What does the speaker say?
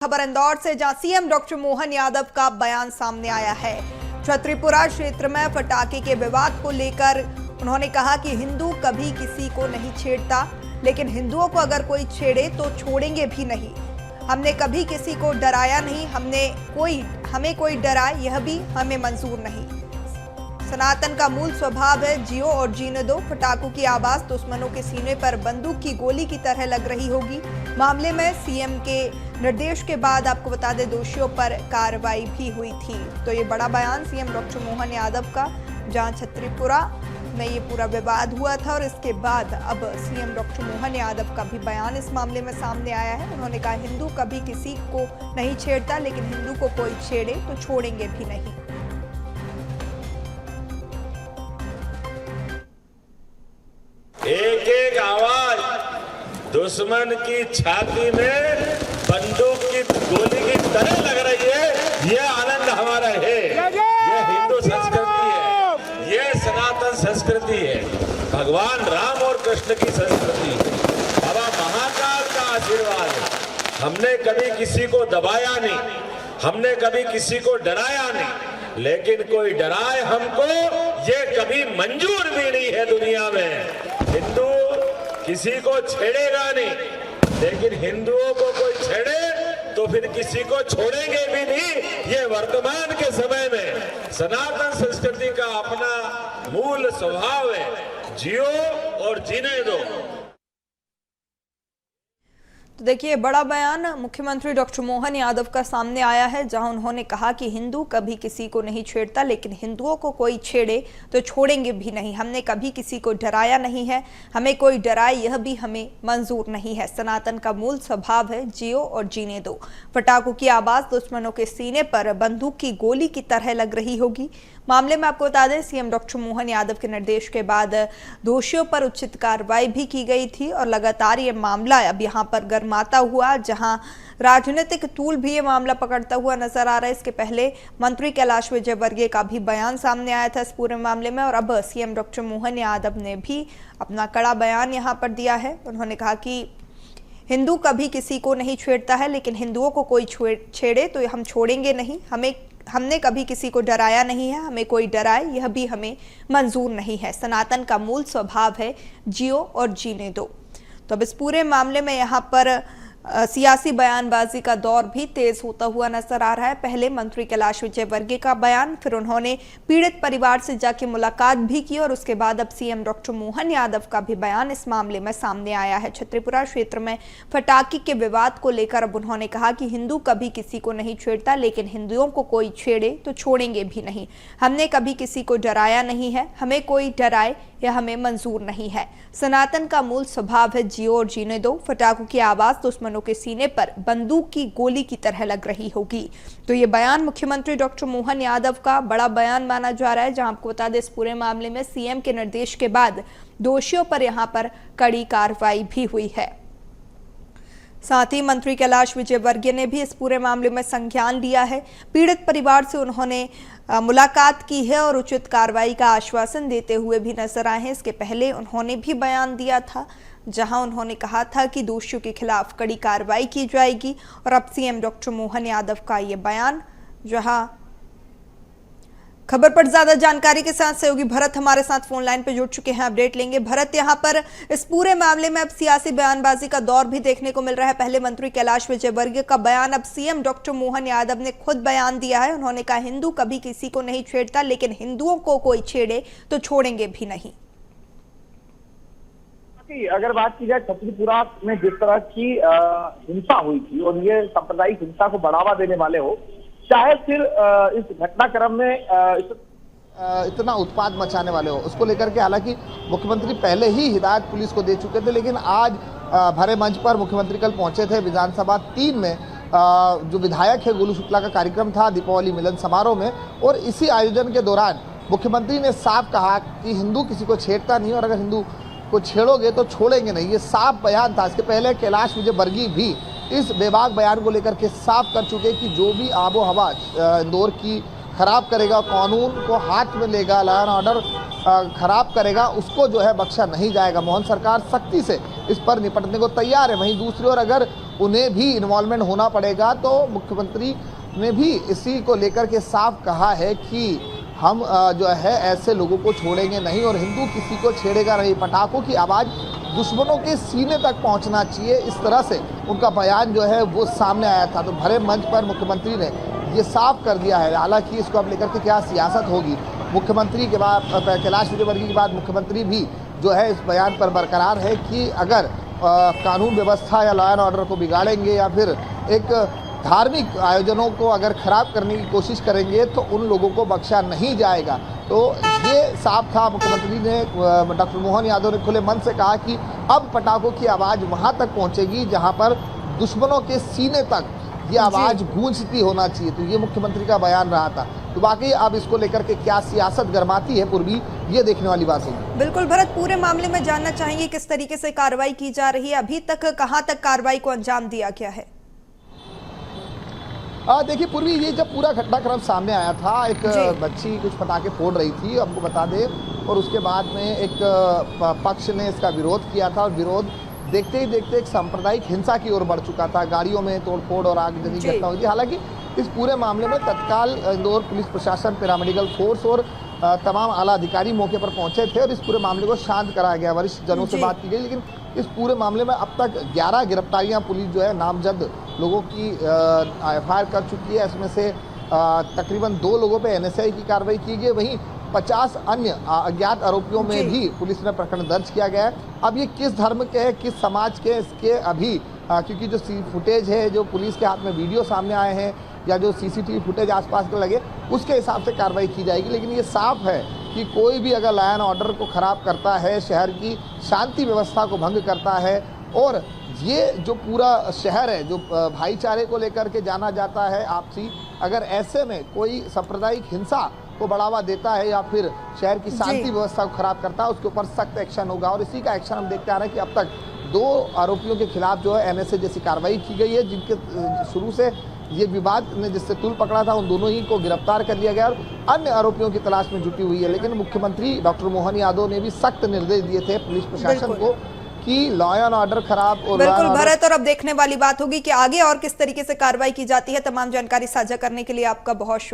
खबर इंदौर से, जहां सीएम डॉक्टर मोहन यादव का बयान सामने आया है। छतरीपुरा क्षेत्र में पटाखे के विवाद को लेकर उन्होंने कहा कि हिंदू कभी किसी को नहीं छेड़ता, लेकिन हिंदुओं को अगर कोई छेड़े तो छोड़ेंगे भी नहीं। हमने कभी किसी को डराया नहीं, हमें कोई डराए यह भी हमें मंजूर नहीं। सनातन का मूल स्वभाव है जियो और जीने दो। पटाखों की आवाज दुश्मनों के सीने पर बंदूक की गोली की तरह लग रही होगी। मामले में सीएम के निर्देश के बाद आपको बता दें दोषियों पर कार्रवाई भी हुई थी। तो ये बड़ा बयान सीएम डॉक्टर मोहन यादव का, जहां छतरीपुरा में ये पूरा विवाद हुआ था और इसके बाद अब सीएम डॉक्टर मोहन यादव का भी बयान इस मामले में सामने आया है। उन्होंने कहा हिंदू कभी किसी को नहीं छेड़ता, लेकिन हिंदू को कोई छेड़े तो छोड़ेंगे भी नहीं। एक एक आवाज दुश्मन की छाती में बंदूक की गोली की तरह लग रही है। ये आनंद हमारा है, ये हिंदू संस्कृति है, ये सनातन संस्कृति है, भगवान राम और कृष्ण की संस्कृति है, बाबा महाकाल का आशीर्वाद है। हमने कभी किसी को दबाया नहीं, हमने कभी किसी को डराया नहीं, लेकिन कोई डराए हमको ये कभी मंजूर भी नहीं है दुनिया में। हिंदू किसी को छेड़ेगा नहीं, लेकिन हिंदुओं को कोई छेड़े तो फिर किसी को छोड़ेंगे भी नहीं। ये वर्तमान के समय में सनातन संस्कृति का अपना मूल स्वभाव है, जियो और जीने दो। तो देखिए, बड़ा बयान मुख्यमंत्री डॉक्टर मोहन यादव का सामने आया है, जहां उन्होंने कहा कि हिंदू कभी किसी को नहीं छेड़ता, लेकिन हिंदुओं को कोई छेड़े तो छोड़ेंगे भी नहीं। हमने कभी किसी को डराया नहीं है, हमें कोई डराए यह भी हमें मंजूर नहीं है। सनातन का मूल स्वभाव है जियो और जीने दो। पटाखों की आवाज दुश्मनों के सीने पर बंदूक की गोली की तरह लग रही होगी। मामले में आपको बता दें सीएम डॉक्टर मोहन यादव के निर्देश के बाद दोषियों पर उचित कार्रवाई भी की गई थी और लगातार ये मामला अब यहाँ पर गर्माता हुआ, जहां राजनीतिक तूल भी ये मामला पकड़ता हुआ नजर आ रहा है। इसके पहले मंत्री कैलाश विजयवर्गीय का भी बयान सामने आया था इस पूरे मामले में, और अब सीएम डॉक्टर मोहन यादव ने भी अपना कड़ा बयान यहाँ पर दिया है। उन्होंने कहा कि हिंदू कभी किसी को नहीं छेड़ता है, लेकिन हिंदुओं को कोई छेड़े तो हम छोड़ेंगे नहीं। हमने कभी किसी को डराया नहीं है, हमें कोई डराए यह भी हमें मंजूर नहीं है। सनातन का मूल स्वभाव है जियो और जीने दो। तो अब इस पूरे मामले में यहाँ पर सियासी बयानबाजी का दौर भी तेज होता हुआ नजर आ रहा है। पहले मंत्री कैलाश विजयवर्गीय का बयान, फिर उन्होंने पीड़ित परिवार से जाके मुलाकात भी की और उसके बाद अब सीएम डॉक्टर मोहन यादव का भी बयान इस मामले में सामने आया है। छतरीपुरा क्षेत्र में पटाखे के विवाद को लेकर अब उन्होंने कहा कि हिंदू कभी किसी को नहीं छेड़ता, लेकिन हिंदुओं को कोई छेड़े तो छोड़ेंगे भी नहीं। हमने कभी किसी को डराया नहीं है, हमें कोई डराए यह हमें मंजूर नहीं है। सनातन का मूल स्वभाव है जियो और जीने दो। पटाखों की आवाज दुश्मनों के सीने पर बंदूक की गोली की तरह लग रही होगी। तो ये बयान मुख्यमंत्री डॉक्टर मोहन यादव का बड़ा बयान माना जा रहा है, जहां आपको बता दें इस पूरे मामले में सीएम के निर्देश के बाद दोषियों पर यहां पर कड़ी कार्रवाई भी हुई है। साथ ही मंत्री कैलाश विजयवर्गीय ने भी इस पूरे मामले में संज्ञान लिया है। पीड़ित परिवार से उन्होंने मुलाकात की है और उचित कार्रवाई का आश्वासन देते हुए भी नजर आए हैं। इसके पहले उन्होंने भी बयान दिया था, जहां उन्होंने कहा था कि दोषियों के खिलाफ कड़ी कार्रवाई की जाएगी। और अब सीएम डॉक्टर मोहन यादव का ये बयान, जहां खबर पर ज्यादा जानकारी के साथ सहयोगी भरत हमारे साथ फोन लाइन पे जुड़ चुके हैं, अपडेट लेंगे। भरत, यहाँ पर इस पूरे मामले में अब सियासी बयानबाजी का दौर भी देखने को मिल रहा है। पहले मंत्री कैलाश विजयवर्गीय का बयान, अब सीएम डॉक्टर मोहन यादव ने खुद बयान दिया है। उन्होंने कहा हिंदू कभी किसी को नहीं छेड़ता, लेकिन हिंदुओं को कोई छेड़े तो छोड़ेंगे भी नहीं। अगर बात की जाए छतरीपुरा में जिस तरह की हिंसा हुई थी और ये सांप्रदायिक हिंसा को बढ़ावा देने वाले हो, चाहे फिर इस घटनाक्रम में इतना उत्पाद मचाने वाले हो, उसको लेकर के हालांकि मुख्यमंत्री पहले ही हिदायत पुलिस को दे चुके थे, लेकिन आज भरे मंच पर मुख्यमंत्री कल पहुंचे थे विधानसभा 3 में। जो विधायक है गोलू शुक्ला का कार्यक्रम था दीपावली मिलन समारोह में, और इसी आयोजन के दौरान मुख्यमंत्री ने साफ कहा कि हिंदू किसी को छेड़ता नहीं और अगर हिंदू को छेड़ोगे तो छोड़ेंगे नहीं। ये साफ बयान था। इसके पहले कैलाश विजयवर्गीय भी इस बेबाक बयान को लेकर के साफ कर चुके कि जो भी आबो हवा इंदौर की खराब करेगा, कानून को हाथ में लेगा, लॉ एंड ऑर्डर खराब करेगा, उसको जो है बख्शा नहीं जाएगा। मोहन सरकार सख्ती से इस पर निपटने को तैयार है। वहीं दूसरी ओर अगर उन्हें भी इन्वॉल्वमेंट होना पड़ेगा तो मुख्यमंत्री ने भी इसी को लेकर के साफ कहा है कि हम जो है ऐसे लोगों को छोड़ेंगे नहीं और हिंदू किसी को छेड़ेगा नहीं। पटाखों की आवाज़ दुश्मनों के सीने तक पहुंचना चाहिए, इस तरह से उनका बयान जो है वो सामने आया था। तो भरे मंच पर मुख्यमंत्री ने ये साफ कर दिया है। हालांकि इसको अब लेकर के क्या सियासत होगी, मुख्यमंत्री के बाद कैलाश विजयवर्गीय के बाद मुख्यमंत्री भी जो है इस बयान पर बरकरार है कि अगर कानून व्यवस्था या लॉ एंड ऑर्डर को बिगाड़ेंगे या फिर एक धार्मिक आयोजनों को अगर खराब करने की कोशिश करेंगे तो उन लोगों को बख्शा नहीं जाएगा। तो ये साफ था। मुख्यमंत्री ने डॉक्टर मोहन यादव ने खुले मन से कहा कि अब पटाखों की आवाज़ वहाँ तक पहुँचेगी जहाँ पर दुश्मनों के सीने तक ये आवाज़ गूंजती होना चाहिए। तो ये मुख्यमंत्री का बयान रहा था। तो बाकी अब इसको लेकर के क्या सियासत गरमाती है पूर्वी, ये देखने वाली बात होगी। बिल्कुल भरत, पूरे मामले में जानना चाहेंगे किस तरीके से कार्रवाई की जा रही है, अभी तक कहां तक कार्रवाई को अंजाम दिया गया है? देखिए पूर्वी, ये जब पूरा घटनाक्रम सामने आया था, एक बच्ची कुछ पटाखे फोड़ रही थी, आपको बता दें, और उसके बाद में एक पक्ष ने इसका विरोध किया था और विरोध देखते ही देखते एक सांप्रदायिक हिंसा की ओर बढ़ चुका था। गाड़ियों में तोड़फोड़ और आगजनी घटना हुई थी। हालांकि इस पूरे मामले में तत्काल इंदौर पुलिस प्रशासन, पैरामेडिकल फोर्स और तमाम आला अधिकारी मौके पर पहुंचे थे और इस पूरे मामले को शांत कराया गया। वरिष्ठ जनों से बात की गई, लेकिन इस पूरे मामले में अब तक 11 गिरफ्तारियां पुलिस जो है नामजद लोगों की एफआईआर कर चुकी है। इसमें से तकरीबन 2 लोगों पे एनएसआई की कार्रवाई की गई। वहीं 50 अन्य अज्ञात आरोपियों में भी पुलिस ने प्रकरण दर्ज किया गया है। अब ये किस धर्म के हैं, किस समाज के, इसके अभी क्योंकि जो फुटेज है, जो पुलिस के हाथ में वीडियो सामने आए हैं या जो सीसीटीवी फुटेज आसपास के लगे, उसके हिसाब से कार्रवाई की जाएगी। लेकिन ये साफ है कि कोई भी अगर लॉ एंड ऑर्डर को ख़राब करता है, शहर की शांति व्यवस्था को भंग करता है, और ये जो पूरा शहर है जो भाईचारे को लेकर के जाना जाता है आपसी, अगर ऐसे में कोई सांप्रदायिक हिंसा को बढ़ावा देता है या फिर शहर की शांति व्यवस्था को खराब करता है, उसके ऊपर सख्त एक्शन होगा। और इसी का एक्शन हम देखते आ रहे हैं कि अब तक 2 आरोपियों के खिलाफ जो है एनएसए जैसी कार्रवाई की गई है, जिनके शुरू से ये विवाद ने जिससे तूल पकड़ा था, उन दोनों ही को गिरफ्तार कर लिया गया और अन्य आरोपियों की तलाश में जुटी हुई है। लेकिन मुख्यमंत्री डॉक्टर मोहन यादव ने भी सख्त निर्देश दिए थे पुलिस प्रशासन को कि लॉ एंड ऑर्डर खराब और बिल्कुल भरत, और अब देखने वाली बात होगी कि आगे और किस तरीके से कार्रवाई की जाती है। तमाम जानकारी साझा करने के लिए आपका बहुत शुक्रिया।